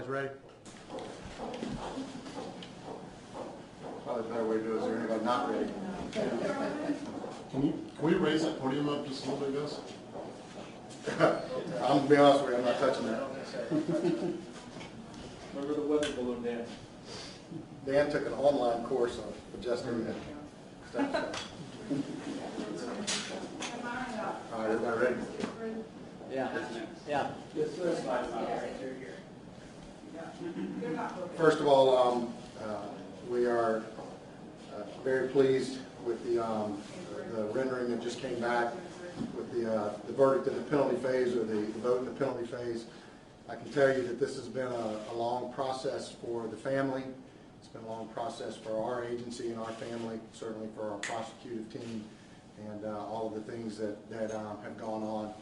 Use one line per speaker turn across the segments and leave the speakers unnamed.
ready? Probably a better way to do it. Is there anybody not ready? Can we raise that podium up just a little bit, Gus? I'm going to be honest with you, I'm not touching that.
Remember the weather balloon Dan?
Dan took an online course on adjusting that stuff. All right, everybody ready?
Yeah. Yeah.
Yes, sir.
First of all, we are very pleased with the rendering that just came back with the verdict in the penalty phase, or the vote in the penalty phase. I can tell you that this has been a long process for the family. It's been a long process for our agency and our family, certainly for our prosecutive team, and all of the things that have gone on.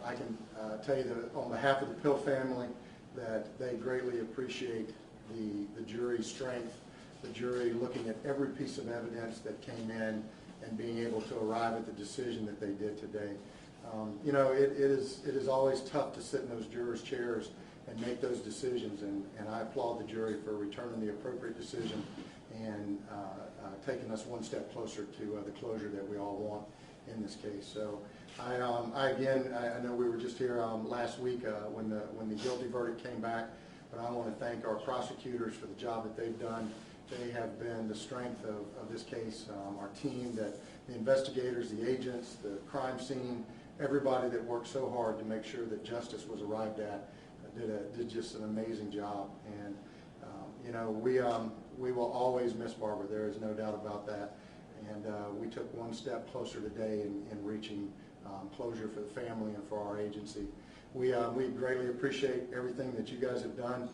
I can tell you that on behalf of the Pill family, that they greatly appreciate the jury's strength, the jury looking at every piece of evidence that came in and being able to arrive at the decision that they did today. You know, it is always tough to sit in those jurors' chairs and make those decisions, and I applaud the jury for returning the appropriate decision and taking us one step closer to the closure that we all want in this case. So I know we were just here last week when the guilty verdict came back, but I want to thank our prosecutors for the job that they've done. They have been the strength of this case. Our team, the investigators, the agents, the crime scene, everybody that worked so hard to make sure that justice was arrived at did just an amazing job. And you know, we will always miss Barbara. There is no doubt about that. And we took one step closer today in reaching closure for the family and for our agency. We greatly appreciate everything that you guys have done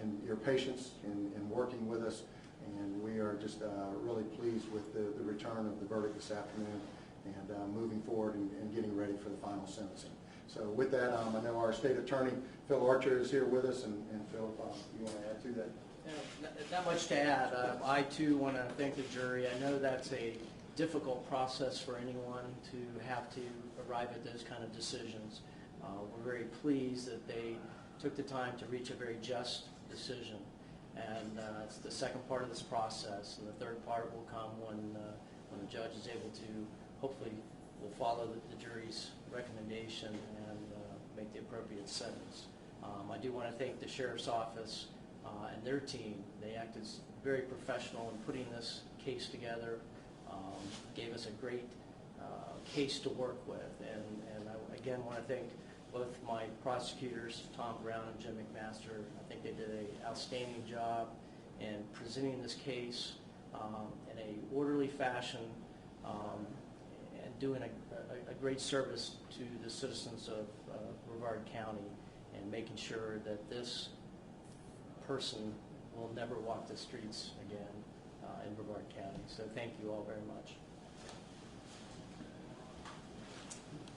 and your patience in working with us. And we are just really pleased with the return of the verdict this afternoon and moving forward and getting ready for the final sentencing. So with that, I know our state attorney, Phil Archer, is here with us. And Phil, you want to add to that?
Yeah, not much to add. I too want to thank the jury. I know that's a difficult process for anyone to have to arrive at those kind of decisions. We're very pleased that they took the time to reach a very just decision. And it's the second part of this process, and the third part will come when the judge is able to, hopefully, will follow the jury's recommendation and make the appropriate sentence. I do want to thank the Sheriff's Office and their team. They acted very professional in putting this case together, gave us a great case to work with, and I again want to thank both my prosecutors, Tom Brown and Jim McMaster. I think they did an outstanding job in presenting this case in an orderly fashion and doing a great service to the citizens of Brevard County and making sure that this person will never walk the streets again in Brevard County. So thank you all very much.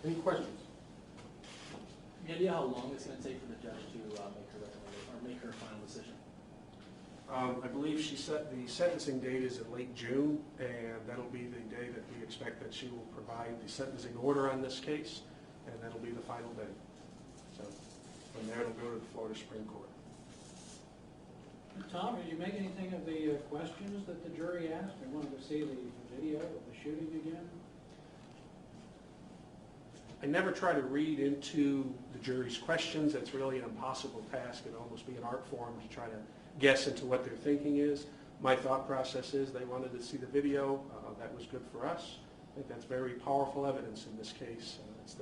Any questions?
Any idea how long it's going to take for the judge to make her recommendation or make her final decision?
I believe she set the sentencing date is in late June, and that'll be the day that we expect that she will provide the sentencing order on this case, and that'll be the final day. So from there, it'll go to the Florida Supreme Court.
Tom, did you make anything of the questions that the jury asked? They wanted to see the video of the shooting again?
I never try to read into the jury's questions. That's really an impossible task. It'd almost be an art form to try to guess into what their thinking is. My thought process is they wanted to see the video. That was good for us. I think that's very powerful evidence in this case. It's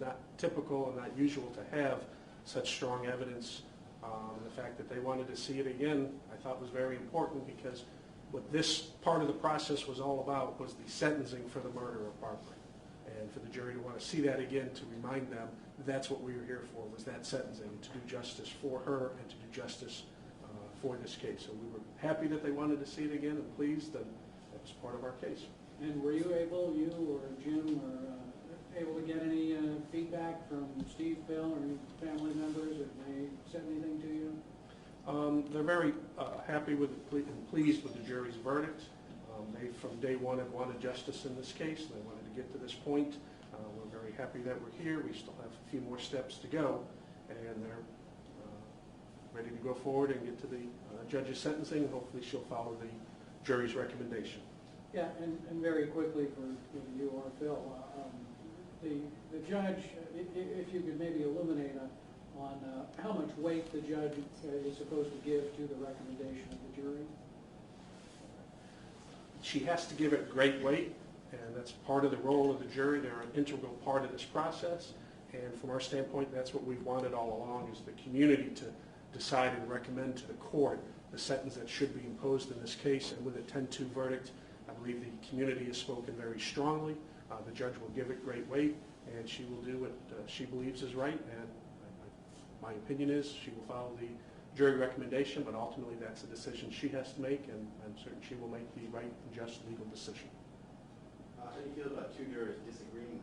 not typical and not usual to have such strong evidence. The fact that they wanted to see it again, I thought was very important, because what this part of the process was all about was the sentencing for the murder of Barbara. And for the jury to want to see that again, to remind them that's what we were here for, was that sentencing, to do justice for her and to do justice for this case. So we were happy that they wanted to see it again and pleased that that was part of our case.
And were you able, you or Jim, or able to get any feedback from Steve, Bill, or any family members? Have they said anything to you?
They're very happy with and pleased with the jury's verdict. They, from day one, have wanted justice in this case. They wanted to get to this point. We're very happy that we're here. We still have a few more steps to go, and they're go forward and get to the judge's sentencing. Hopefully she'll follow the jury's recommendation.
Yeah, and very quickly for you or Phil, the judge, if you could maybe illuminate on how much weight the judge is supposed to give to the recommendation of the jury?
She has to give it great weight, and that's part of the role of the jury. They're an integral part of this process, and from our standpoint, that's what we've wanted all along, is the community to decide and recommend to the court the sentence that should be imposed in this case. And with a 10-2 verdict, I believe the community has spoken very strongly. The judge will give it great weight, and she will do what she believes is right. And my opinion is she will follow the jury recommendation, but ultimately that's a decision she has to make, and I'm certain she will make the right and just legal decision.
How do you feel about two jurors disagreeing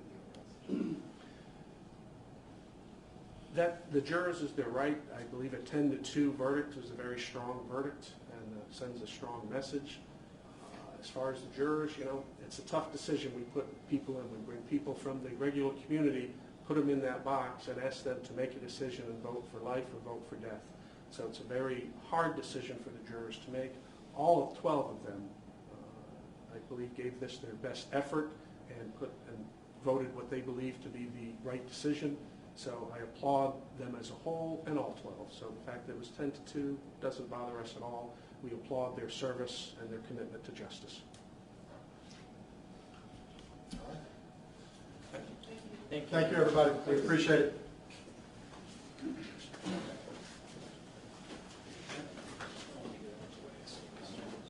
with you?
That the jurors is their right. I believe a 10-2 verdict is a very strong verdict and sends a strong message. As far as the jurors, you know, it's a tough decision. We put people in, we bring people from the regular community, put them in that box and ask them to make a decision and vote for life or vote for death. So it's a very hard decision for the jurors to make. All of 12 of them, I believe, gave this their best effort and voted what they believe to be the right decision. So I applaud them as a whole and all 12. So the fact that it was 10-2 doesn't bother us at all. We applaud their service and their commitment to justice.
Thank you.
Thank you, everybody. We appreciate it.